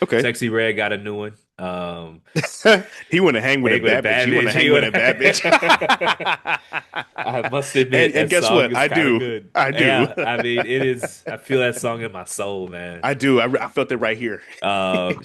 Okay. Sexy Red got a new one. He want to hang with a Hang with a bad bitch. bad He want bitch. to hang with a bad bitch. I must admit And that guess song what? is I kind of do. good. I do. Yeah, I mean it is. I feel that song in my soul, man. I do. I felt it right here.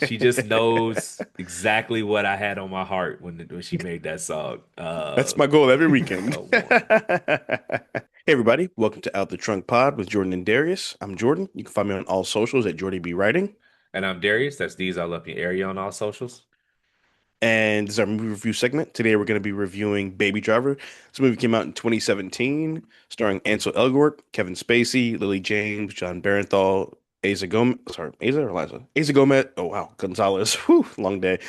She just knows exactly what I had on my heart when she made that song. That's my goal every weekend. Come on. Hey everybody, welcome to Out the Trunk Pod with Jordan and Darius. I'm Jordan. You can find me on all socials at Jordy B Writing. And I'm Darius. That's D's All Up Your Area on all socials. And this is our movie review segment. Today we're going to be reviewing Baby Driver. This movie came out in 2017, starring Ansel Elgort, Kevin Spacey, Lily James, John Barenthal, Asa Gomez. Sorry, Asa or Liza? Asa Gomez. Oh wow, Gonzalez. Whew, long day.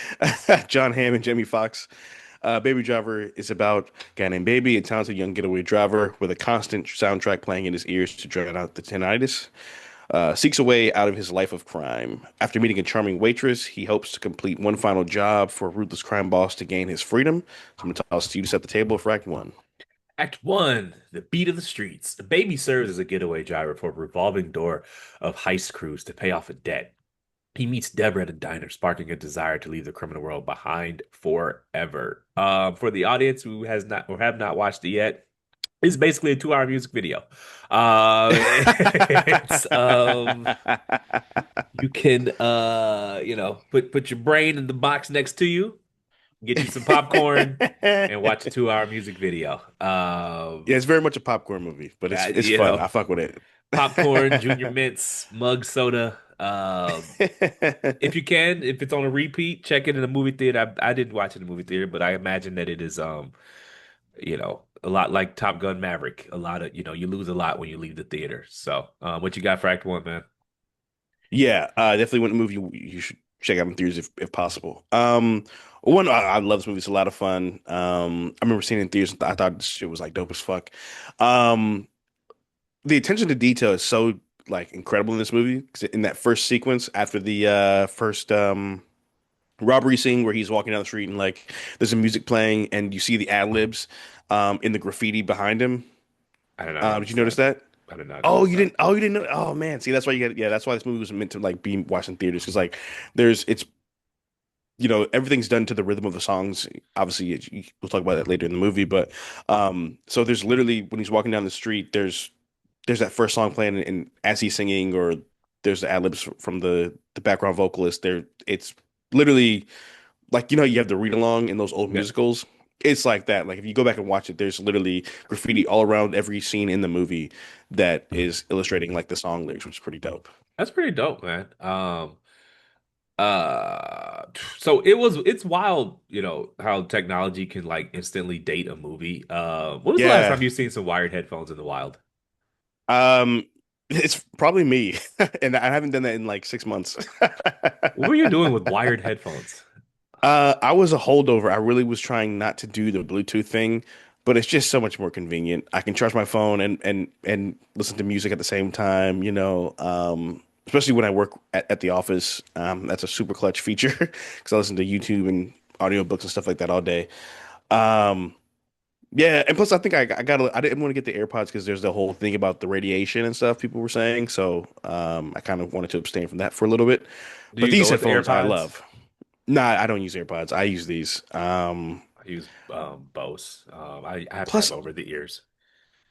John Hamm and Jamie Foxx. Baby Driver is about a guy named Baby, a talented young getaway driver with a constant soundtrack playing in his ears to drown out the tinnitus. Seeks a way out of his life of crime. After meeting a charming waitress, he hopes to complete one final job for a ruthless crime boss to gain his freedom. So I'm going to toss you to set the table for Act One. Act one, the beat of the streets. The baby serves as a getaway driver for a revolving door of heist crews to pay off a debt. He meets Deborah at a diner, sparking a desire to leave the criminal world behind forever. For the audience who has not or have not watched it yet, it's basically a 2 hour music video. It's you can put your brain in the box next to you, get you some popcorn, and watch a 2 hour music video. Yeah, it's very much a popcorn movie, but it's You fun. know, I fuck with it. popcorn, junior mints, mug soda. If you can, if it's on a repeat, check it in a movie theater. I didn't watch it in a movie theater, but I imagine that it is a lot like Top Gun Maverick. A lot of, you lose a lot when you leave the theater. So, what you got for Act One, man? Yeah, definitely one movie you should check out in theaters if possible. I love this movie. It's a lot of fun. I remember seeing it in theaters. I thought this shit was like dope as fuck. Um, the attention to detail is so like incredible in this movie. 'Cause in that first sequence after the first robbery scene where he's walking down the street and like there's a music playing and you see the ad libs in the graffiti behind him. I did not Did you notice notice that. that? I did not Oh, notice you that. didn't. Oh, you didn't know. Oh man, see that's why you got. Yeah, that's why this movie was meant to like be watched in theaters because like there's it's everything's done to the rhythm of the songs. Obviously, we'll talk about that later in the movie, but so there's literally when he's walking down the street, there's that first song playing, and as he's singing, or there's the ad libs from the background vocalist. There, it's literally like you have the read along in those old Yeah, musicals. It's like that. Like if you go back and watch it, there's literally graffiti all around every scene in the movie that is illustrating like the song lyrics, which is pretty dope. that's pretty dope, man. So it's wild, how technology can like instantly date a movie. When was the last Yeah. time you seen some wired headphones in the wild? Um, it's probably me, and I haven't done that in like 6 months. What were you doing with wired headphones? I was a holdover. I really was trying not to do the Bluetooth thing, but it's just so much more convenient. I can charge my phone and listen to music at the same time, especially when I work at the office. That's a super clutch feature because I listen to YouTube and audiobooks and stuff like that all day. Um, yeah, and plus I think I didn't want to get the AirPods because there's the whole thing about the radiation and stuff people were saying, so I kind of wanted to abstain from that for a little bit. Do But you these go with headphones I AirPods? love. Nah, I don't use AirPods. I use these. I use Bose. I have to have Plus, over the ears.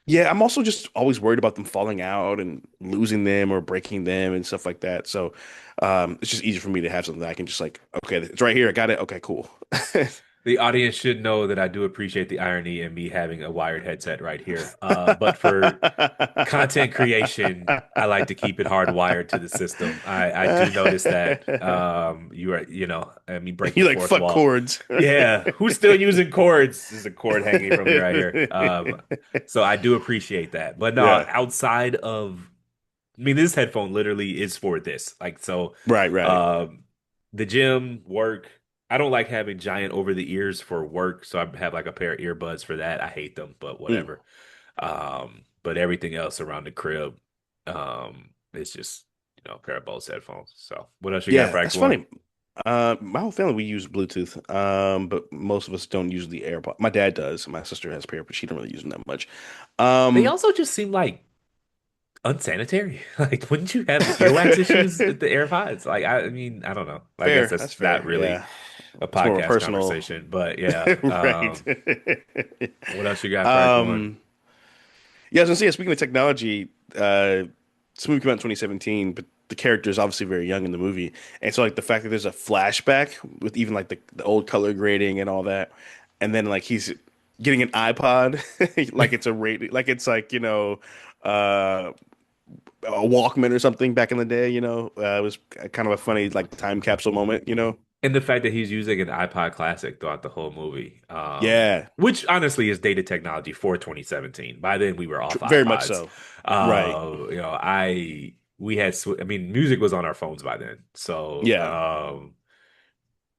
yeah, I'm also just always worried about them falling out and losing them or breaking them and stuff like that. So, it's just easier for me to have something that I can just like, okay, it's right here. I got it. Okay, cool. The audience should know that I do appreciate the irony in me having a wired headset right here. But for content creation, I like to keep it hardwired to the system. I do notice that you are, I mean, break the You like fourth fuck wall. cords. Yeah, who's still using cords? There's a cord hanging from me right here. So I do appreciate that. But no, Yeah. outside of, I mean, this headphone literally is for this. Like, so, Right, right. um, the gym, work. I don't like having giant over the ears for work, so I have like a pair of earbuds for that. I hate them, but Mm. whatever. But everything else around the crib, it's just, a pair of Bose headphones. So, what else you got Yeah, for Act that's One? funny. My whole family we use Bluetooth, but most of us don't use the AirPod. My dad does. My sister has a pair, but she don't really use them that much. They Um, also just seem like unsanitary. Like, wouldn't you have earwax issues at the AirPods? Like, I mean, I don't know. I guess Fair. that's That's not fair. really Yeah. a It's more of a podcast personal. conversation, but yeah. Right. What else you got for Act One? Um, yeah, I was gonna say, speaking of technology, this movie came out in 2017, but the character is obviously very young in the movie. And so like the fact that there's a flashback with even like the old color grading and all that, and then like he's getting an iPod like it's a radio, like it's like, uh a Walkman or something back in the day, it was kind of a funny like time capsule moment. And the fact that he's using an iPod Classic throughout the whole movie, Yeah, which honestly is dated technology for 2017. By then, we were off very much iPods. so. Right. We had, I mean, music was on our phones by then. So, Yeah.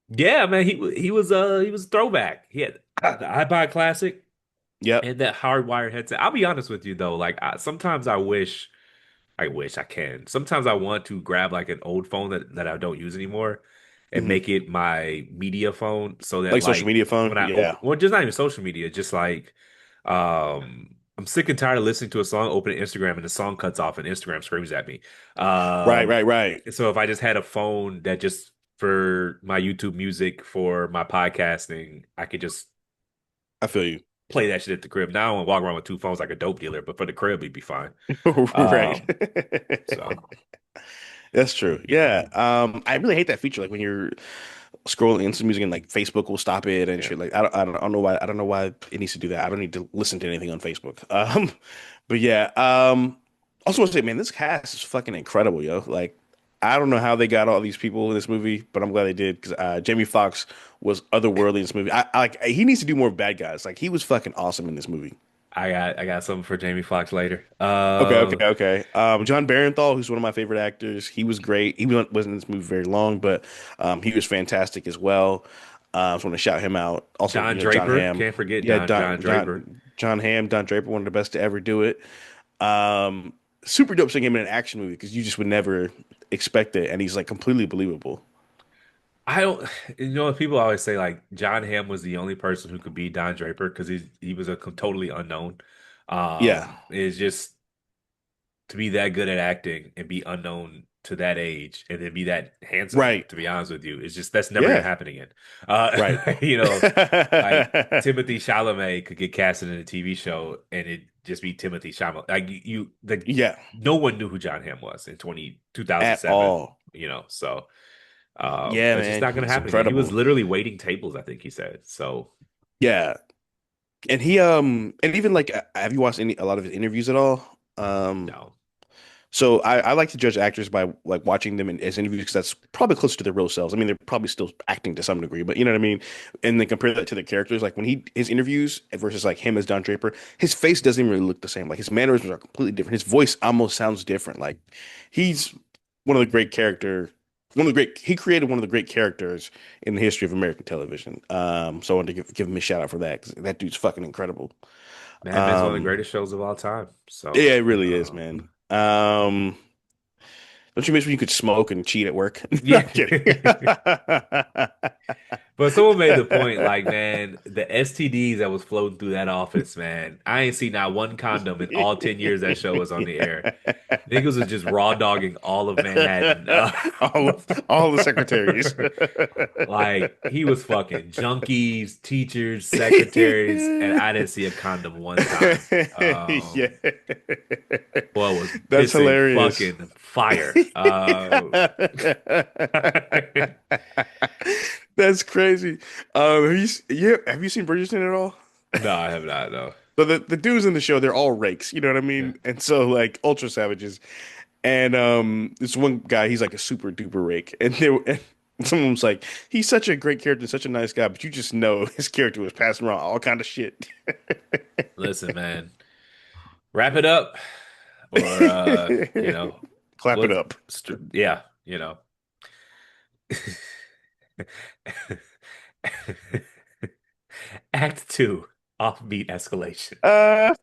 yeah, man, he was a throwback. He had the iPod Classic Yep. and that hardwired headset. I'll be honest with you though, like sometimes I wish I can. Sometimes I want to grab like an old phone that I don't use anymore and Hmm. make it my media phone so that Like social like media phone. when I Yeah. open, well, just not even social media, just like I'm sick and tired of listening to a song, opening Instagram and the song cuts off and Instagram screams at me. Right, right, right. So if I just had a phone that just for my YouTube music, for my podcasting, I could just I feel you. play that shit at the crib. Now I don't walk around with two phones like a dope dealer, but for the crib, it'd be fine. Right. Um, so. That's true. Yeah. I really hate that feature. Like when you're scrolling into music and like Facebook will stop it and Yeah. shit. Like I don't know why. I don't know why it needs to do that. I don't need to listen to anything on Facebook. But yeah. Also want to say, man, this cast is fucking incredible, yo. Like I don't know how they got all these people in this movie, but I'm glad they did because Jamie Foxx was otherworldly in this movie. I like he needs to do more bad guys. Like he was fucking awesome in this movie. I got something for Jamie Foxx later. Okay, okay, okay. John Barenthal, who's one of my favorite actors, he was great. He wasn't in this movie very long, but he was fantastic as well. I just want to shout him out. Also, John John Draper, Hamm. can't forget Yeah, John Draper. John Hamm, Don Draper, one of the best to ever do it. Um, Super dope seeing him in an action movie because you just would never expect it, and he's like completely believable. I don't, people always say like John Hamm was the only person who could be Don Draper because he was a totally unknown. Yeah, It's just to be that good at acting and be unknown to that age and then be that handsome, right. to be honest with you, it's just that's never gonna Yeah, happen again. Uh, right. like Timothy Chalamet could get casted in a TV show and it just be Timothy Chalamet. Like Yeah, no one knew who John Hamm was in 2007. at all. So Yeah, that's just man, not gonna he's happen again. He was incredible. literally waiting tables, I think he said. So Yeah, and he and even like have you watched a lot of his interviews at all? no. So I like to judge actors by like watching them as interviews because that's probably closer to their real selves. I mean, they're probably still acting to some degree, but you know what I mean? And then compare that to the characters, like when his interviews versus like him as Don Draper, his face doesn't even really look the same. Like his mannerisms are completely different. His voice almost sounds different. Like he's one of the great character, one of the great he created one of the great characters in the history of American television. So I wanted to give him a shout out for that because that dude's fucking incredible. Mad Men's one of the Um, greatest shows of all time. So yeah, it really is, man. Don't you miss when you could smoke and cheat at work? No, yeah. I'm kidding. But someone made the point, like, man, the STDs that was floating through that office, man, I ain't seen not one condom in all 10 years that show was on the air. Niggas was just raw dogging all of Manhattan. All the secretaries. Like, he was fucking junkies, teachers, secretaries, and I didn't see a condom one time. Yeah. Boy was That's pissing hilarious. fucking fire. That's crazy. Have you seen Bridgerton at all? No, I have not, no. So the dudes in the show, they're all rakes, you know what I Yeah. mean? And so like ultra savages. And this one guy, he's like a super duper rake. And someone was like, he's such a great character, such a nice guy, but you just know his character was passing around all kind of shit. Listen, man, wrap it up or Clap it let's up. yeah, Act two, offbeat escalation. Uh,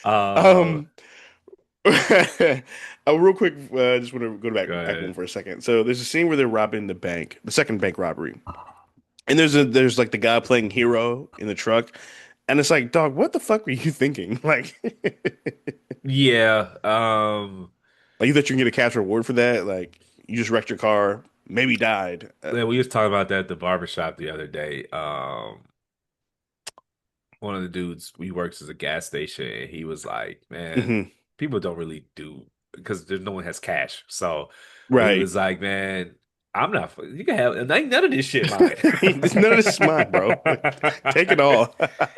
Uh, um, real quick, just want to go back Go back one ahead. for a second. So there's a scene where they're robbing the bank, the second bank robbery, and there's like the guy playing hero in the truck, And it's like, dog, what the fuck were you thinking? Like, Yeah. like you thought you can get a cash reward for that? Like, you just wrecked your car, maybe died. Yeah, we was talking about that at the barbershop the other day. One of the dudes we works as a gas station, and he was like, "Man, Mhm. people don't really do because there's no one has cash." So, but he Right. was like, "Man, I'm not. You can have ain't none of this shit mine." None of this is mine, bro. Take it all.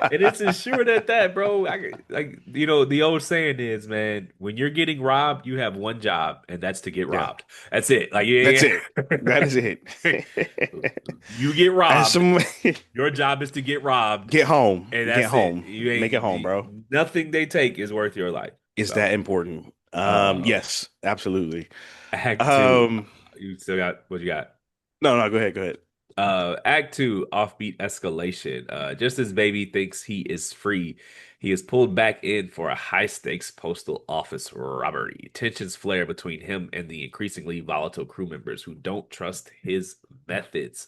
And it's insured at that, bro. Like the old saying is, man, when you're getting robbed, you have one job, and that's to get Yeah, robbed. That's it. Like, that's yeah, it. That is it. you get As robbed. some Your job is to get robbed, get home, and get that's it. home, You make it home, ain't bro. nothing they take is worth your life. Is So, that important? um, Yes, absolutely. Act Two, Um, you still got what you got? no, no, go ahead, go ahead. Act two, offbeat escalation. Just as Baby thinks he is free, he is pulled back in for a high-stakes postal office robbery. Tensions flare between him and the increasingly volatile crew members who don't trust his methods.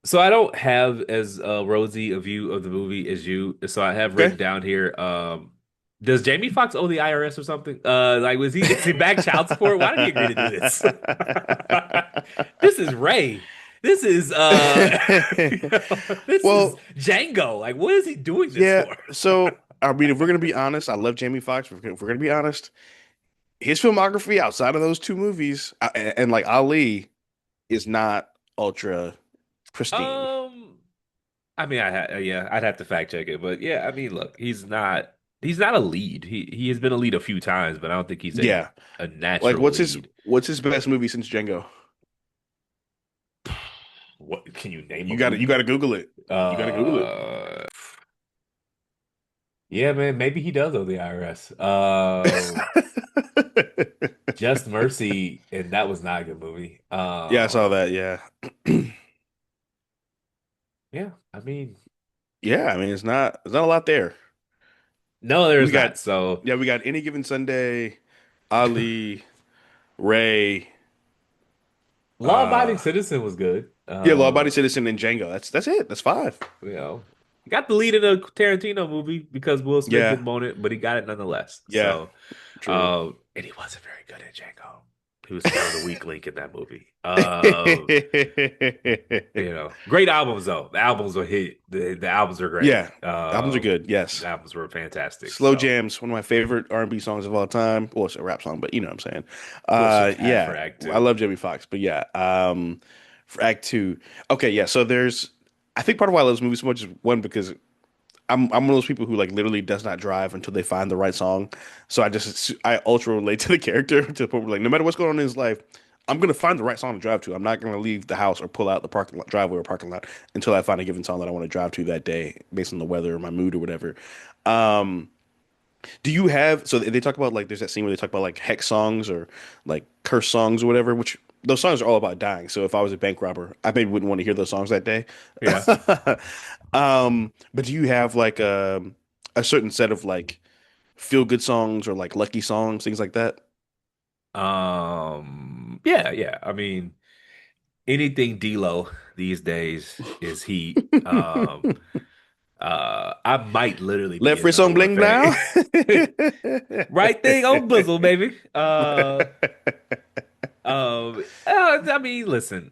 So I don't have as rosy a view of the movie as you. So I have written Okay. down here. Does Jamie Foxx owe the IRS or something? Like was he is he back child support? Why did he agree to do this? This is Ray. This is this is Well, Django. Like what is he doing this yeah. for? So, I mean, if we're gonna be honest, I love Jamie Foxx. If we're gonna be honest, his filmography outside of those two movies and like Ali is not ultra pristine. Um, I mean, yeah, I'd have to fact check it, but yeah, I mean, look, he's not a lead. He has been a lead a few times, but I don't think he's Yeah. a Like, natural lead. what's his best movie since Django? What can you name a You movie? gotta Google it. You gotta Google it. Uh, yeah, man, maybe he does owe the IRS. Just Mercy, and that was not a good movie. Yeah, I saw that. Yeah. Yeah, I mean, Yeah, I mean it's not a lot there. no, there's We got not. So, yeah, we got Any Given Sunday, Ali, Ray, Law-Abiding uh Citizen was good. yeah, Law Abiding Citizen and Django. That's it. That's five. You know, got the lead in a Tarantino movie because Will Smith Yeah. didn't want it, but he got it nonetheless. Yeah. So, True. and he wasn't very good at Django. He was kind of the weak link in that movie. Great albums though. The albums were hit. The albums are great. Yeah. Albums are good. The Yes. albums were fantastic. Slow So, Jams, one of my favorite R&B songs of all time. Well, it's a rap song, but you know what I'm saying. what should have Yeah, for Act I Two? love Jamie Foxx, but yeah, for Act Two, okay, yeah. So there's, I think part of why I love this movie so much is one because I'm one of those people who like literally does not drive until they find the right song. So I ultra relate to the character to the point where like no matter what's going on in his life, I'm gonna find the right song to drive to. I'm not gonna leave the house or pull out the parking lot, driveway or parking lot until I find a given song that I want to drive to that day based on the weather or my mood or whatever. Um, do you have so they talk about like there's that scene where they talk about like hex songs or like curse songs or whatever, which those songs are all about dying. So if I was a bank robber, I maybe wouldn't want to hear those songs that day. Yeah. But do you have like a certain set of like feel good songs or like lucky songs, things like that? Yeah, yeah. I mean, anything D-Lo these days is heat. I might literally be Left his wrist number on one bling fan. now. Right thing on Bizzle, baby. I mean, listen,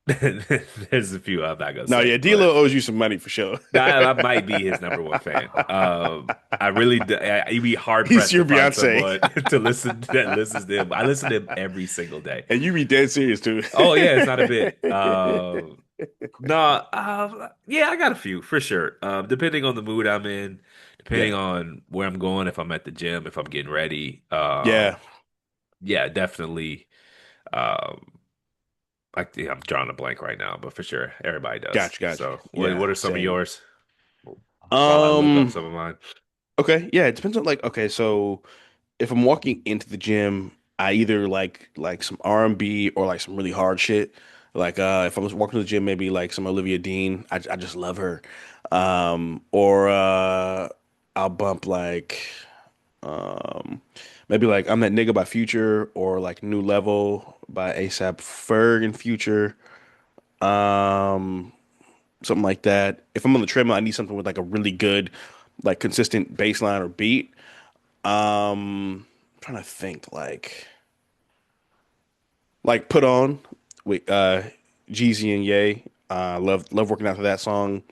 there's a few I'm not gonna No, say, yeah, but D-Lo owes you some money for sure. I might be his number one fan. I really, you'd be hard He's pressed your to find Beyonce, someone to listen that listens to him. I listen to him every single day. and you be dead serious too. Oh yeah, it's not a bit. No, yeah, I got a few for sure. Depending on the mood I'm in, Yeah, depending on where I'm going, if I'm at the gym, if I'm getting ready. yeah, Yeah, definitely. Um, yeah, I'm drawing a blank right now, but for sure, everybody does. gotcha. So, Yeah, what are some of same. yours? While I look up Um, some of mine. okay, yeah, it depends on like okay, so if I'm walking into the gym, I either like some R&B or like some really hard shit. Like if I was walking to the gym, maybe like some Olivia Dean. I just love her. Or I'll bump like um maybe like I'm That Nigga by Future or like New Level by ASAP Ferg and Future. Um something like that. If I'm on the treadmill, I need something with like a really good, like consistent bass line or beat. I'm trying to think like Put On with Jeezy and Ye. Love working out to that song.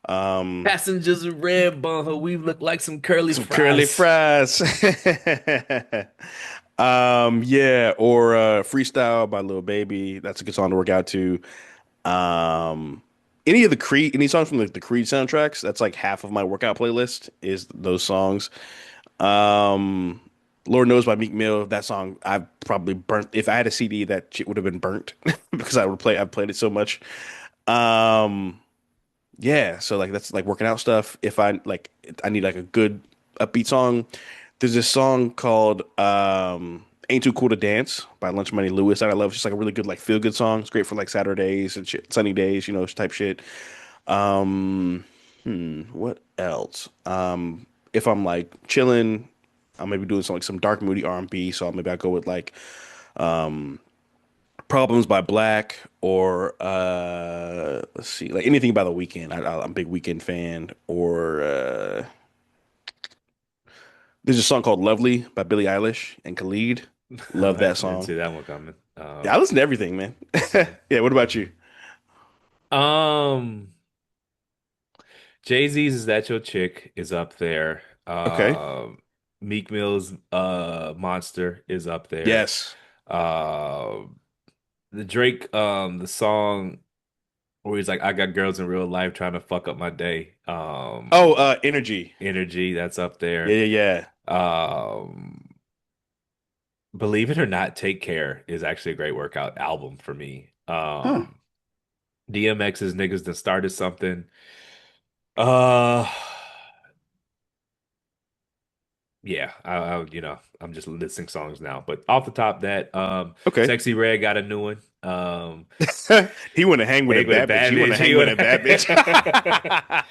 Um, Passengers of red bone, we look like some curly some curly fries. fries. Yeah, or Freestyle by Lil Baby. That's a good song to work out to. Um, any songs from the Creed soundtracks, that's like half of my workout playlist is those songs. Um, Lord Knows by Meek Mill, that song I've probably burnt. If I had a CD, that shit would have been burnt because I've played it so much. Um, yeah, so like that's like working out stuff. If I need like a good upbeat song, there's this song called Ain't Too Cool to Dance by Lunch Money Lewis that I love. It's just like a really good like feel good song. It's great for like Saturdays and shit, sunny days, type shit. Um, what else? If I'm like chilling, I may be doing some dark moody R&B, so maybe I go with like Problems by Black or let's see, like anything by The Weeknd. I'm a big Weeknd fan. Or there's a song called Lovely by Billie Eilish and Khalid. Love I that didn't song. see that one coming. Yeah, I listen to everything, man. Yeah, what about you? Um, Jay-Z's Is That Your Chick is up there. Okay. Meek Mill's Monster is up there. Yes. Uh, the Drake the song where he's like, I got girls in real life trying to fuck up my day. Oh, Energy. Energy, that's up Yeah, there. yeah, yeah. Um, Believe It or Not, Take Care is actually a great workout album for me. Huh. DMX's Niggas That Started Something. Uh, yeah, I'm just listing songs now. But off the top, that Okay. Sexy Red got a new one. He want to hang with a Hang with a bad bitch. bad You want bitch. to hang with a bad bitch.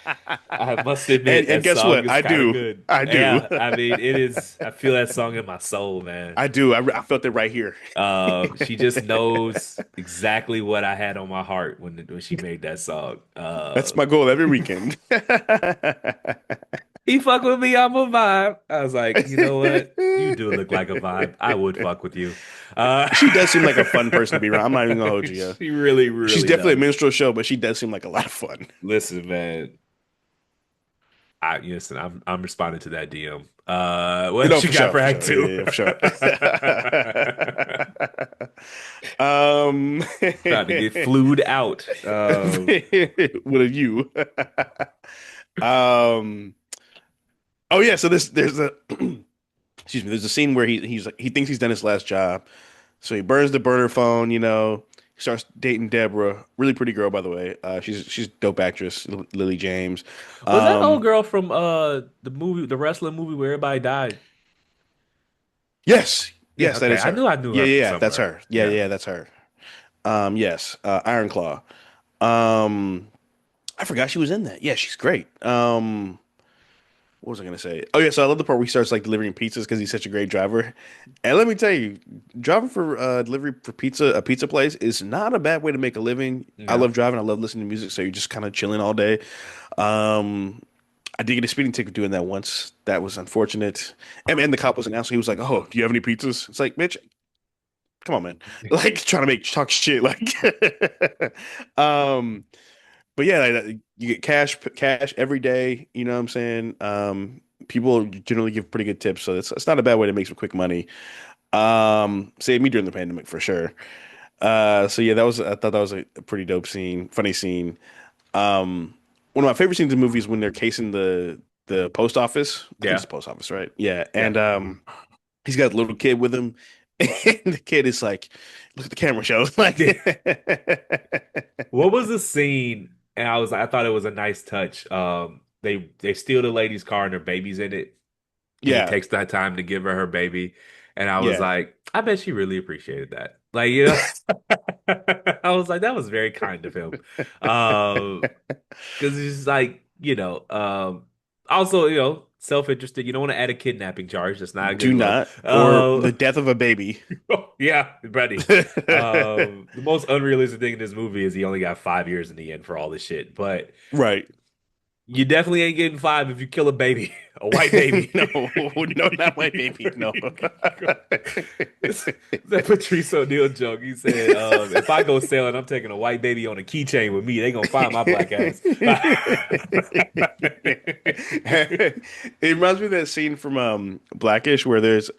I must admit And that guess song what? is I kind of do. good. I do. Yeah, I mean it is. I feel that song in my soul, man. I do. I felt it right here. She just knows exactly what I had on my heart when she made that song. That's my goal every weekend. He fuck with me, I'm a vibe. I was like, you know what? You do look like a vibe. I would fuck with you. Uh, She does seem like a fun person to be around. I'm not even gonna hold you. Yeah. she really, She's really definitely a does. minstrel show, but she does seem like a lot of fun. Listen, man. I'm responding to that DM. What No, else you for got sure, for for Act sure. Two? Yeah, yeah, for sure. About to get flued out. What are you? Um, oh yeah, so there's a excuse me, there's a scene where he's like he thinks he's done his last job. So he burns the burner phone, he starts dating Deborah, really pretty girl by the way. She's dope actress, Lily James. Was that old Um, girl from the movie, the wrestling movie where everybody died? yes, Yeah, yes, that okay. is her. I knew Yeah, her yeah, from yeah, that's somewhere. her. Yeah, Yeah. yeah, that's her. Yes, Iron Claw. Um, I forgot she was in that. Yeah, she's great. What was I gonna say? Oh yeah, so I love the part where he starts like delivering pizzas because he's such a great driver. And let me tell you, driving for delivery for a pizza place is not a bad way to make a living. I Yeah. love driving. I love listening to music, so you're just kind of chilling all day. Um, I did get a speeding ticket doing that once. That was unfortunate. And the cop was an asshole. He was like, "Oh, do you have any pizzas?" It's like, bitch, come on, man. Like trying to make talk shit. Like, um, but yeah, you get cash every day. You know what I'm saying? People generally give pretty good tips, so it's not a bad way to make some quick money. Saved me during the pandemic for sure. So yeah, I thought that was a pretty dope scene, funny scene. Um, One of my favorite scenes in movies when they're casing the post office. I think it's Yeah. the post office, right? Yeah, Yeah. and he's got a little kid with him, and the kid is like, "Look at the camera show." Like, What was the scene? And I thought it was a nice touch. They steal the lady's car and her baby's in it, and he yeah, takes that time to give her her baby. And I was yeah. like, I bet she really appreciated that. Like, I was like, that was very kind of him. Because it's like, also, self-interested. You don't want to add a kidnapping charge. That's not a Do good look. not, or the death of a baby. Yeah, buddy. The most unrealistic thing in this movie is he only got 5 years in the end for all this shit. But Right. you definitely ain't getting five if you kill a baby, a white baby. No, no, not my baby. No. It's that Patrice O'Neal joke. He said, "If I go sailing, I'm taking a white baby on a keychain with me. They gonna find my black ass." It reminds me of that scene from Blackish where there's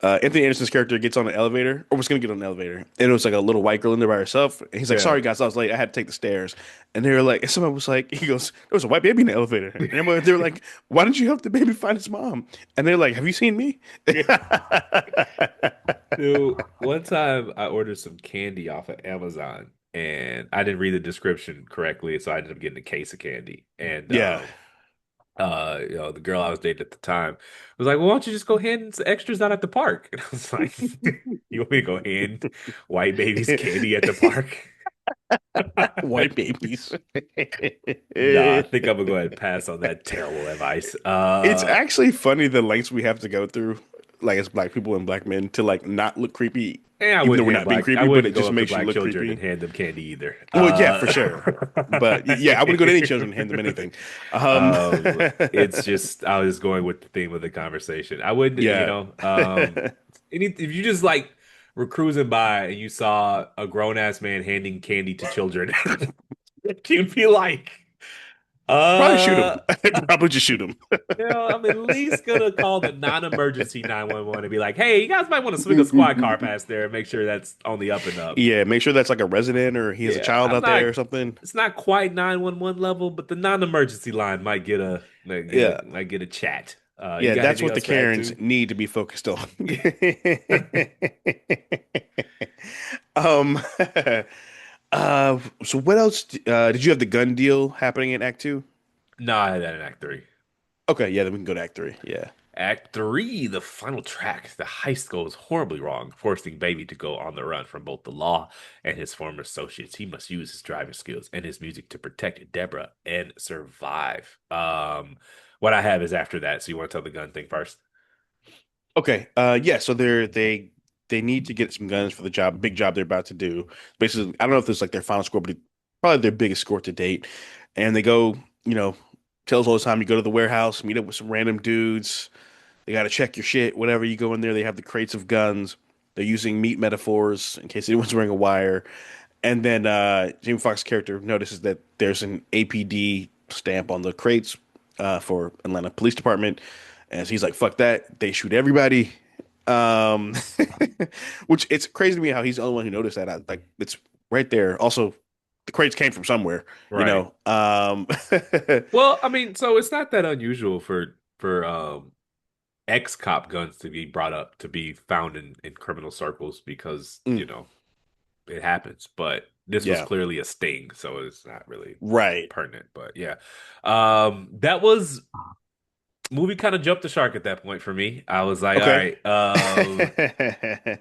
Anthony Anderson's character gets on an elevator, or was going to get on an elevator, and it was like a little white girl in there by herself. And he's like, Yeah. "Sorry guys, I was late. I had to take the stairs." And they were like, and someone was like, he goes, "There was a white baby in the elevator." And they were like, "Why didn't you help the baby find his mom?" And they're like, "Have you seen me?" Dude, one time I ordered some candy off of Amazon and I didn't read the description correctly, so I ended up getting a case of candy. And Yeah. the girl I was dating at the time was like, "Well, why don't you just go hand some extras out at the park?" And I was like, "You want me to go hand white babies candy at the park?" White babies. Nah, I think I'm gonna go ahead and pass on that terrible advice. It's actually funny the lengths we have to go through, like as black people and black men, to like not look creepy, even though we're not being I creepy, but wouldn't it go just up to makes you black look children and creepy. hand them candy either. Well, yeah, for sure. But yeah, I wouldn't go to any children and hand them anything. Um, It's just I was going with the theme of the conversation. I would, yeah. if you just like were cruising by and you saw a grown ass man handing candy to children, you'd be like, Probably shoot uh, him. Probably just shoot him. I'm at least gonna call the non-emergency 911 and be like, hey, you guys might want to swing a squad car past there and make sure that's on the up and up. Yeah, make sure that's like a resident or he has a Yeah, child I'm out not. there or something. It's not quite 911 level, but the non-emergency line Yeah. might get a chat. You Yeah, got that's anything what the else for Act Karens Two? need to be focused on. Yeah. Um, so what else did you have the gun deal happening in Act Two? No, I had that in Act Three. Okay, yeah, then we can go to Act Three. Yeah. Act Three, the final track, the heist goes horribly wrong, forcing Baby to go on the run from both the law and his former associates. He must use his driving skills and his music to protect Deborah and survive. What I have is after that. So you want to tell the gun thing first? Okay. Yeah. So they need to get some guns for the job, big job they're about to do. Basically, I don't know if this is like their final score, but probably their biggest score to date. And they go, tells all the time you go to the warehouse, meet up with some random dudes. They got to check your shit. Whenever you go in there, they have the crates of guns. They're using meat metaphors in case anyone's wearing a wire. And then Jamie Foxx's character notices that there's an APD stamp on the crates for Atlanta Police Department. And so he's like, fuck that. They shoot everybody. Um, which it's crazy to me how he's the only one who noticed that. Like it's right there. Also, the crates came from somewhere, you Right. know. Well, I mean, so it's not that unusual for ex-cop guns to be brought up to be found in criminal circles because, mm, it happens. But this was yeah, clearly a sting, so it's not really right. pertinent. But yeah. That was movie kind of jumped the shark at that point for me. I was like, all Okay. right,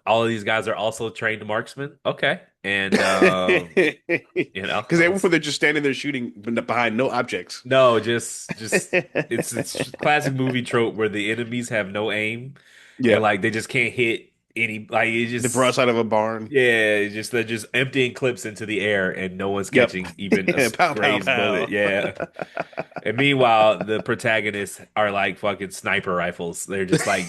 all of these guys are also trained marksmen. Okay. And Because I everyone was they're just standing there shooting behind no objects. no, just it's classic movie trope where the enemies have no aim and Yeah, like they just can't hit any like it the just broadside of a barn. yeah, they're just emptying clips into the air and no one's Yep. catching even a Pow pow grazed bullet. pow. Yeah. And meanwhile, the protagonists are like fucking sniper rifles. They're just like,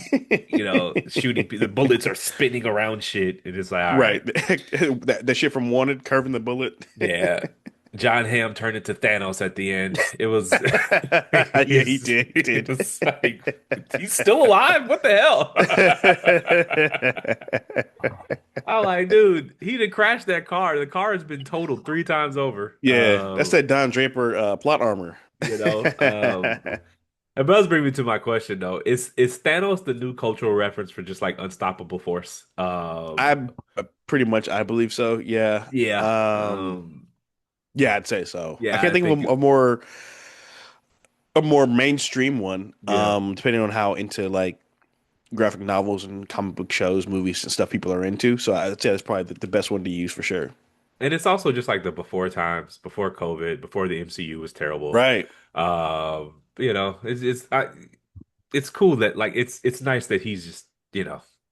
shooting. The bullets are spinning around shit. And it's like, all right, Right. That shit from Wanted, curving the bullet. yeah. John Hamm turned into Thanos at the end. It was, Yeah, he did. He it did. was like, he's still alive. What the hell? I'm like, dude, he did crash that car. The car has been totaled 3 times over. Yeah, that's that Don Draper plot armor. You know, um, It does bring me to my question though. Is Thanos the new cultural reference for just like unstoppable force? I pretty much I believe so. Yeah. Yeah. Um yeah, I'd say so. I Yeah, can't I think of think a more mainstream one. yeah. Depending on how into like graphic novels and comic book shows, movies and stuff people are into. So I'd say that's probably the best one to use for sure. And it's also just like the before times, before COVID, before the MCU was terrible. Right. It's cool that like it's nice that he's just,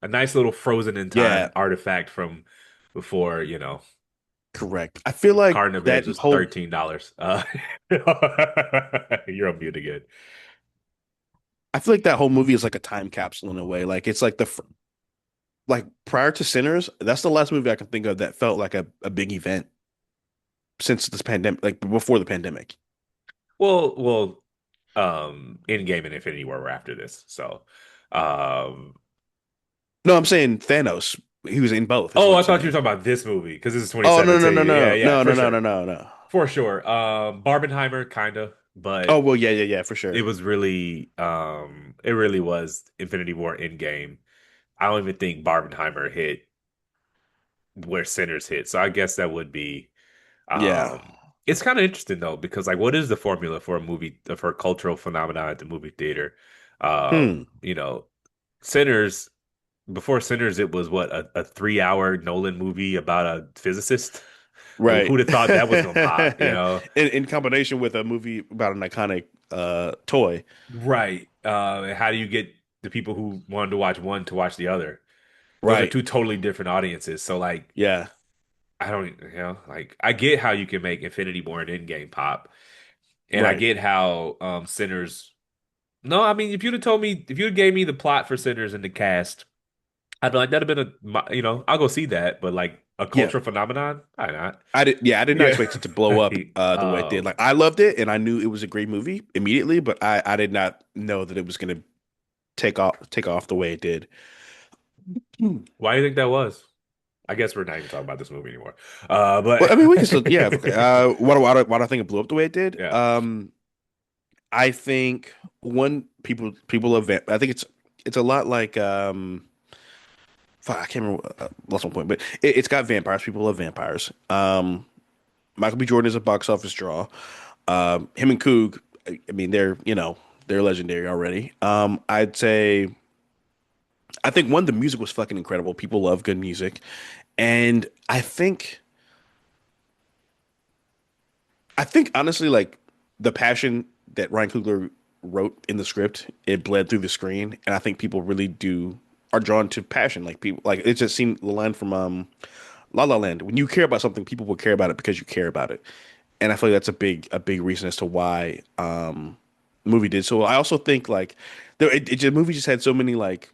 A nice little frozen in Yeah, time artifact from before, you know, correct. I feel like carton of that eggs was whole $13. You're on mute again. I feel like that whole movie is like a time capsule in a way. Like it's like like prior to Sinners, that's the last movie I can think of that felt like a big event since this pandemic, like before the pandemic. Well, Endgame and Infinity War were after this. So, um, No, I'm saying Thanos. He was in both, is oh, what I'm I thought you were saying. talking about this movie because this is Oh no no no 2017. Yeah, no yeah, no for no no sure. no no no. For sure. Barbenheimer kinda, Oh but well, yeah yeah yeah for it sure. was really it really was Infinity War Endgame. I don't even think Barbenheimer hit where Sinners hit. So I guess that would be Yeah. it's kind of interesting though, because like what is the formula for a movie for a cultural phenomenon at the movie theater? Hmm. You know, Sinners before Sinners, it was what a 3 hour Nolan movie about a physicist. Right. Who'd have thought that was gonna pop, you know? In combination with a movie about an iconic toy. Right. How do you get the people who wanted to watch one to watch the other? Those are Right. two totally different audiences. So like Yeah. I don't like I get how you can make Infinity War and Endgame pop. And I Right. get how Sinners no, I mean if you'd gave me the plot for Sinners and the cast, I'd be like that'd have been I'll go see that, but like a Yeah. cultural phenomenon, probably not. I did not Yeah. expect it to blow up Right. the way it did. Like I loved it and I knew it was a great movie immediately, but I did not know that it was going to take off the way it did. Hmm. Why do you think that was? I guess we're not even talking about this movie anymore. Well, But I mean, we can still, yeah, okay. Why do I think it blew up the way it did? yeah, I think people have, I think it's a lot like, fuck, I can't remember, lost my point, but it's got vampires. People love vampires. Michael B. Jordan is a box office draw. Him and Coog, I mean, they're legendary already. I'd say, I think one, the music was fucking incredible. People love good music. And I think honestly, like the passion that Ryan Coogler wrote in the script, it bled through the screen, and I think people really do are drawn to passion. Like people, like it just seemed the line from La La Land. When you care about something, people will care about it because you care about it, and I feel like that's a big reason as to why the movie did so well. I also think like the movie just had so many like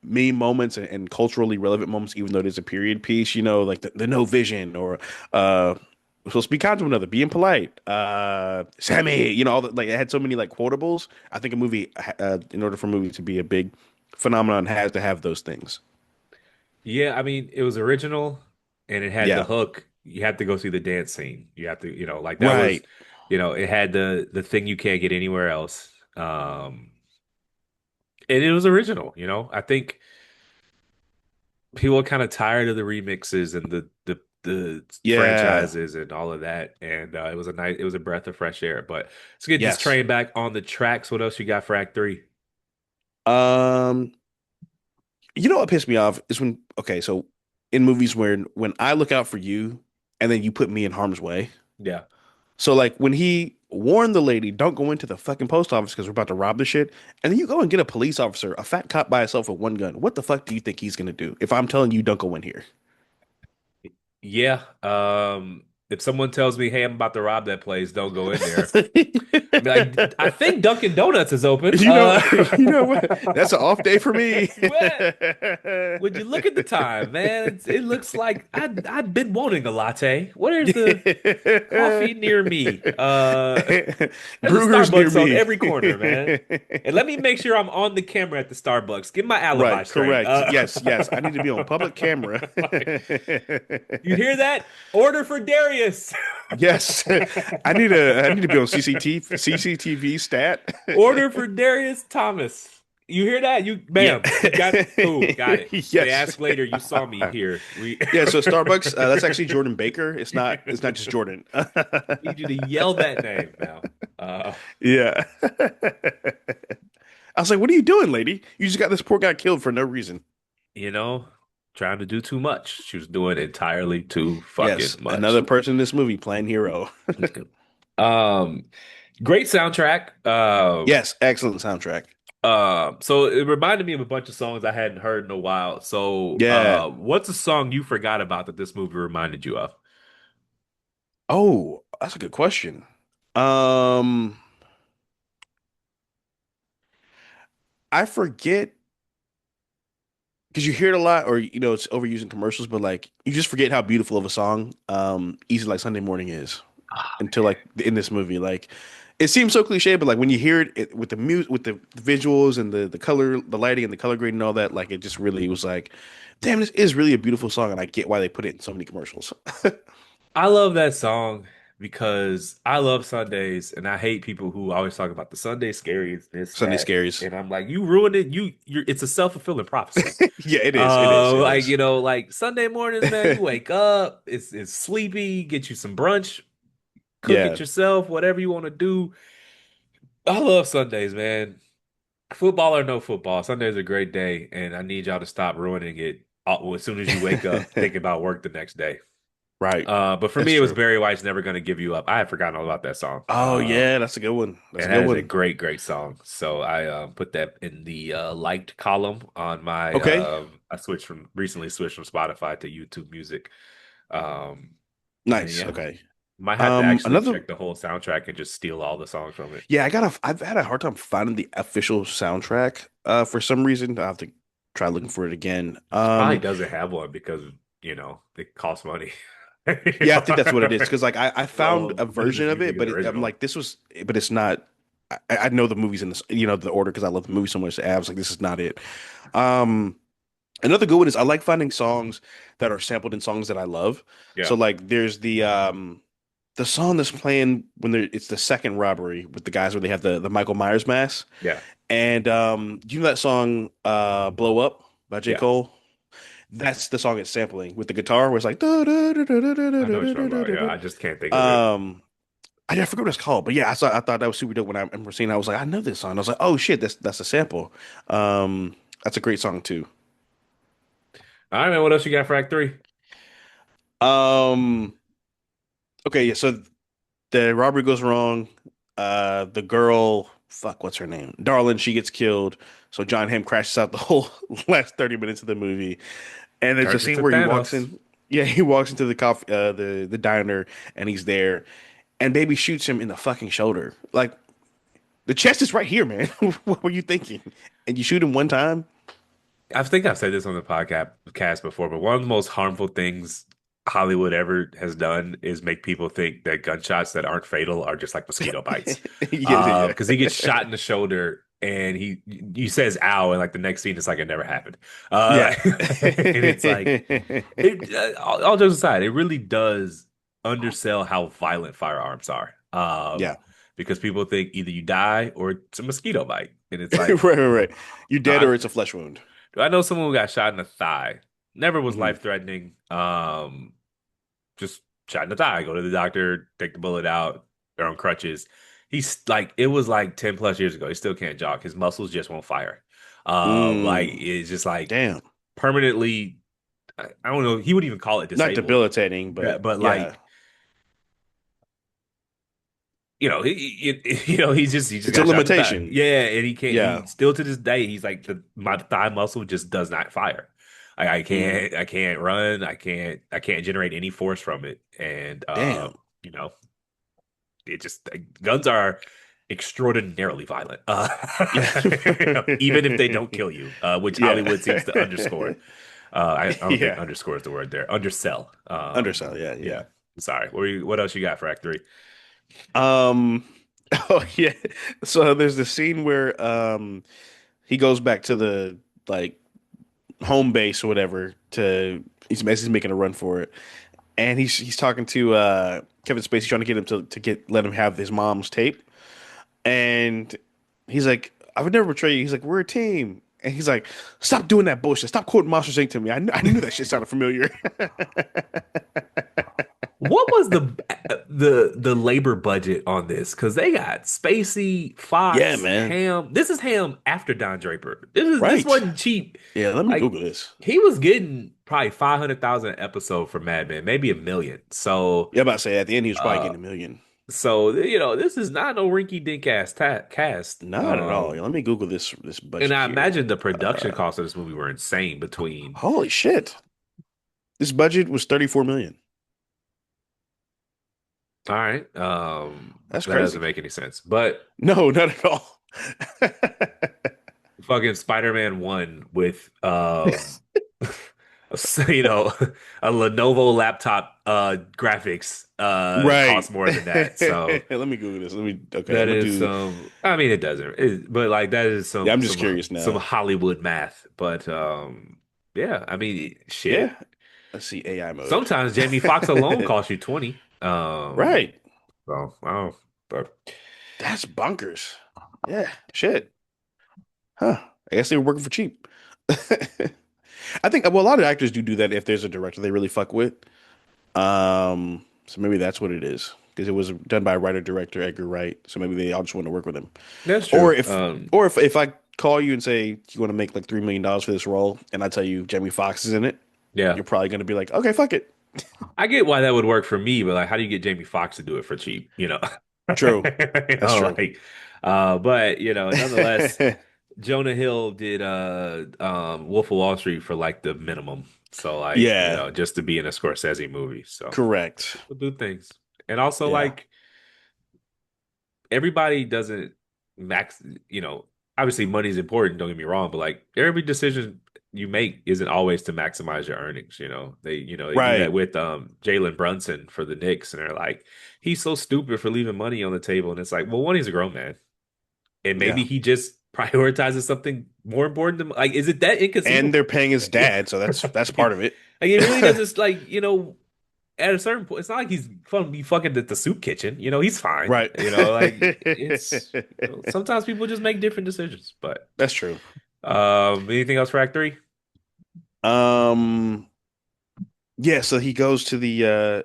meme moments and culturally relevant moments, even though it is a period piece, like the no vision or we're supposed to be kind to one another, being polite. Sammy, all the, like it had so many like quotables. I think a movie, in order for a movie to be a big phenomenon, has to have those things. yeah. I mean, it was original, and it had the Yeah. hook. You have to go see the dance scene. You have to, like that was, Right. it had the thing you can't get anywhere else. And it was original. I think people are kind of tired of the remixes and the Yeah. franchises and all of that. And it was a breath of fresh air. But let's get this Yes. train back on the tracks. What else you got for Act Three? Um, you know what pissed me off is when okay, so in movies where when I look out for you and then you put me in harm's way. Yeah. So like when he warned the lady, don't go into the fucking post office because we're about to rob the shit, and then you go and get a police officer, a fat cop by himself with one gun. What the fuck do you think he's gonna do if I'm telling you don't go in here? Yeah. If someone tells me, "Hey, I'm about to rob that place," don't go in there. I'd be like, "I think Dunkin' Donuts is open." You know, you know what? That's an off day for me. What? Would you look at the time, man? It looks like I'd been wanting a latte. Where's the coffee near me? There's a Brugger's near Starbucks on me. every corner, man. And let me make sure I'm on the camera at the Starbucks. Get my alibi Right, straight. correct. Yes, yes. I need to be on public camera. Like, you hear that? Order for Darius. Yes. I need to be on CCTV stat. Order for Darius Thomas. You hear that? Yeah. Bam. You got cool. Got it. Say Yes. ask later. You saw me here. We Yeah, so Starbucks, that's actually Jordan Baker. It's not just Jordan. need you to yell that name now. Uh, Yeah. I was like, "What are you doing, lady? You just got this poor guy killed for no reason." you know, trying to do too much. She was doing entirely too fucking Yes, much. another person in this movie playing hero. Um, great soundtrack. Yes, excellent soundtrack. So it reminded me of a bunch of songs I hadn't heard in a while. So, Yeah. what's a song you forgot about that this movie reminded you of? Oh, that's a good question. Um, I forget because you hear it a lot, or it's overused in commercials, but like you just forget how beautiful of a song "Easy Like Sunday Morning" is Oh, until like in this movie. Like it seems so cliche, but like when you hear it with the music, with the visuals and the color, the lighting and the color grading and all that, like it just really was like, damn, this is really a beautiful song, and I get why they put it in so many commercials. I love that song because I love Sundays and I hate people who always talk about the Sunday scaries, this, Sunday that. Scaries. And I'm like, you ruined it. You're it's a self-fulfilling prophecy. Yeah, it is. It is. It Like, is. like Sunday mornings, man, you wake up, it's sleepy, get you some brunch, cook it Yeah. yourself, whatever you want to do. I love Sundays, man. Football or no football, Sunday's a great day, and I need y'all to stop ruining it as soon as you wake up thinking about work the next day. Right. But for That's me, it was true. Barry White's "Never Gonna Give You Up." I had forgotten all about that song. Oh yeah, that's a good one. That's a And good that is a one. great, great song. So I put that in the liked column on my. Okay. I recently switched from Spotify to YouTube Music. Um, and Nice. yeah, Okay. might have to actually Another. check the whole soundtrack and just steal all the songs from it. Yeah, I've had a hard time finding the official soundtrack. For some reason, I have to try looking for it again. Probably doesn't have one because it costs money. Yeah, I think that's what it is. Because like I found So a none of version his of music it, is but I'm original. like, but it's not. I know the movies in this, the order because I love the movie so much. I was like, this is not it. Um, Another good one is I like finding songs that are sampled in songs that I love. So Yeah, like there's the song that's playing when it's the second robbery with the guys where they have the Michael Myers mask. yeah, And do you know that song Blow Up by J. yeah. Cole? That's the song it's sampling with the guitar where it's like da, da, da, da, da, da, I know da, what you're da, talking about. da, Yeah, da, I just can't think of it. da. I forget what it's called, but yeah, I thought that was super dope when I remember seeing it. I was like, I know this song. I was like, oh shit, that's a sample. That's a great song too. All right, man. What else you got for Act Three? Um okay, yeah, so the robbery goes wrong. The girl, fuck, what's her name? Darlin, she gets killed. So John Hamm crashes out the whole last 30 minutes of the movie. And there's a Turns scene into where he walks Thanos. in. Yeah, he walks into the the diner and he's there and baby shoots him in the fucking shoulder. Like the chest is right here, man. What were you thinking? And you shoot him one time? I think I've said this on the podcast cast before, but one of the most harmful things Hollywood ever has done is make people think that gunshots that aren't fatal are just like mosquito bites. Yeah, Because he gets shot in the shoulder and he says "ow" and like the next scene it's like it never happened. yeah. And it's like it. All jokes aside, it really does undersell how violent firearms are. Yeah. Because people think either you die or it's a mosquito bite, and it's Right, like. right, right. You're dead I, or it's a flesh wound. I know someone who got shot in the thigh. Never was Hmm. life threatening. Just shot in the thigh. Go to the doctor, take the bullet out. They're on crutches. He's like, it was like 10 plus years ago. He still can't jog. His muscles just won't fire. Like Mm. it's just like Damn. permanently. I don't know. He would even call it Not disabled. debilitating, but But yeah. like he just It's a got shot in the thigh. limitation. Yeah, and he can't. Yeah. He still to this day, he's like my thigh muscle just does not fire. I Mm. can't run. I can't generate any force from it. And Damn. you know, it just guns are extraordinarily violent. Yeah. Even if they don't kill you, which Yeah. Hollywood seems to underscore. I don't think Yeah. underscore is the word there. Undersell. Undersell. Yeah, Yeah. yeah. Sorry. What else you got for Act Three? Um, oh yeah. So there's the scene where he goes back to the like home base or whatever to he's basically making a run for it. And he's talking to Kevin Spacey trying to get him to get let him have his mom's tape. And he's like, I would never betray you. He's like, we're a team. And he's like, stop doing that bullshit. Stop quoting Monsters Inc. to me. I knew that shit sounded familiar. What was the labor budget on this? Because they got Spacey, Yeah, Foxx, man. Ham. This is Ham after Don Draper. This Right. wasn't cheap. Yeah, let me Like Google this. he was getting probably 500,000 an episode for Mad Men, maybe a million. So Yeah, about to say at the end he was probably uh getting a million. So, this is not no rinky-dink ass ta cast. Not at all. Let me Google this And budget I here. imagine the production Uh, costs of this movie were insane between. Holy shit. This budget was 34 million. All right. That's That doesn't crazy. make any sense. But No, not at all. fucking Spider-Man 1 with you know, a Lenovo laptop graphics Right. costs more than that. So Let me Google this. Okay, I'm that gonna is do, some I mean it doesn't. But like that is yeah, some I'm just some curious some now. Hollywood math. But yeah, I mean Yeah. shit. Let's see AI mode. Sometimes Jamie Foxx alone costs you 20. Right. So I don't but That's bunkers. Yeah. Shit. Huh. I guess they were working for cheap. I think well, a lot of actors do that if there's a director they really fuck with. So maybe that's what it is because it was done by writer director Edgar Wright. So maybe they all just want to work with him. that's Or true. if I call you and say you want to make like $3 million for this role, and I tell you Jamie Foxx is in it, Yeah. you're probably gonna be like, okay, fuck it. I get why that would work for me, but like, how do you get Jamie Foxx to do it for cheap? True. You That's true. like, but nonetheless, Jonah Hill did Wolf of Wall Street for like the minimum. So like, Yeah. just to be in a Scorsese movie. So Correct. people do things, and also Yeah. like everybody doesn't max, obviously money's important, don't get me wrong, but like every decision you make isn't always to maximize your earnings. They do that Right. with Jalen Brunson for the Knicks, and they're like, he's so stupid for leaving money on the table. And it's like, well, one, he's a grown man. And Yeah. maybe he just prioritizes something more important than like, is it that And they're inconceivable? paying his Yeah. dad, so that's part Like of it. it really doesn't like, at a certain point, it's not like he's fun be fucking at the soup kitchen. He's fine. Right. Like it's sometimes people just make different decisions. But That's true. anything else for Act Three? Um, yeah, so he goes to the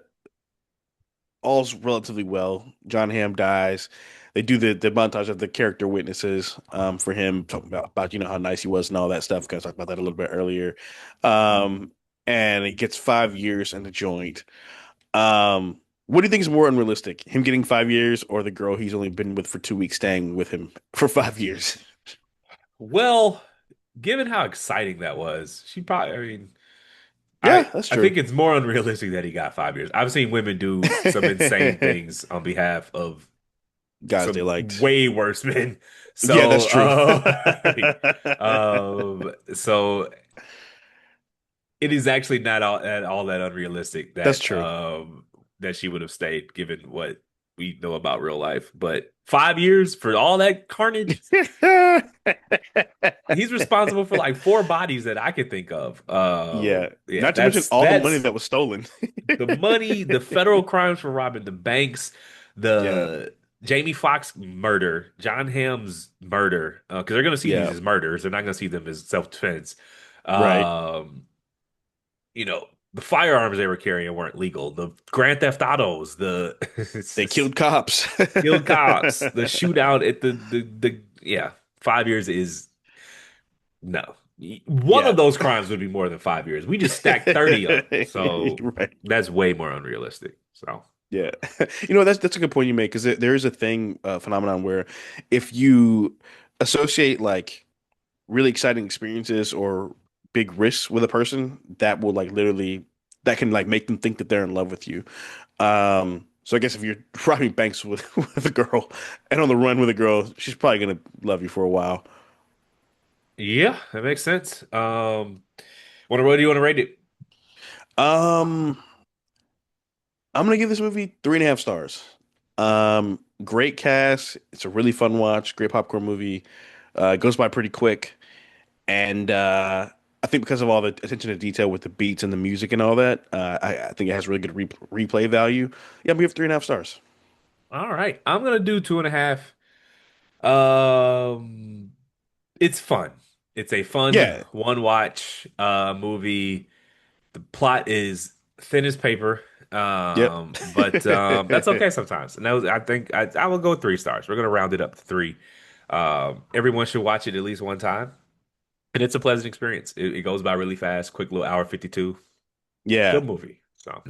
all's relatively well. John Hamm dies. They do the montage of the character witnesses for him talking about how nice he was and all that stuff. Kind of talked about that a little bit earlier. Um, and he gets 5 years in the joint. What do you think is more unrealistic? Him getting 5 years or the girl he's only been with for 2 weeks staying with him for 5 years? Well, given how exciting that was, she probably. I mean, I Yeah, that's I true. think it's more unrealistic that he got 5 years. I've seen women do some insane things on behalf of Guys they some liked. way worse men. Yeah, that's So, true. so it is actually not all that unrealistic That's that true. that she would have stayed given what we know about real life. But 5 years for all that carnage, he's responsible for like four bodies that I could think of. Yeah. Yeah, Not to mention all the money that's that was stolen. the money, the federal crimes for robbing the banks, Yeah. the Jamie Foxx murder, John Hamm's murder, because they're going to see these Yeah. as murders. They're not going to see them as self-defense. Right. Um, the firearms they were carrying weren't legal. The Grand Theft Autos, the it's They just killed cops. killed cops, the shootout at the yeah, 5 years is no. One of Yeah. those crimes would be more than 5 years. We just stacked 30 of them. So Right. that's way more unrealistic. So Yeah. That's a good point you make because there is a thing, phenomenon where if you associate like really exciting experiences or big risks with a person, that will like literally that can like make them think that they're in love with you. So I guess if you're robbing banks with with a girl and on the run with a girl, she's probably gonna love you for a while. yeah, that makes sense. What do you want to rate it? Um, I'm gonna give this movie 3.5 stars. Great cast. It's a really fun watch. Great popcorn movie. It goes by pretty quick, and I think because of all the attention to detail with the beats and the music and all that, I think it has really good replay value. Yeah, I'm gonna give it 3.5 stars. All right. I'm gonna do 2.5. Um, it's fun. It's a fun Yeah. one watch movie. The plot is thin as paper. Yep. But that's okay sometimes. And I think I will go 3 stars. We're gonna round it up to three. Everyone should watch it at least one time. And it's a pleasant experience. It goes by really fast, quick little hour 52. Yeah. Good movie. So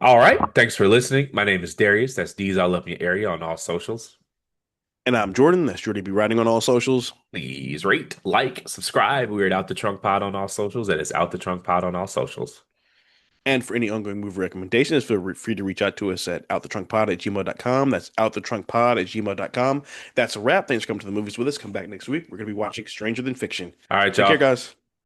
All right. Thanks for listening. My name is Darius. That's D's all up in your area on all socials. And I'm Jordan. That's Jordy Be Writing on all socials. Please rate, like, subscribe. We're at Out the Trunk Pod on all socials. That is Out the Trunk Pod on all socials. And for any ongoing movie recommendations, feel free to reach out to us at outthetrunkpod@gmail.com. That's outthetrunkpod@gmail.com. That's a wrap. Thanks for coming to the movies with us. Come back next week. We're going to be watching Stranger Than Fiction. All right, Take care, y'all. guys.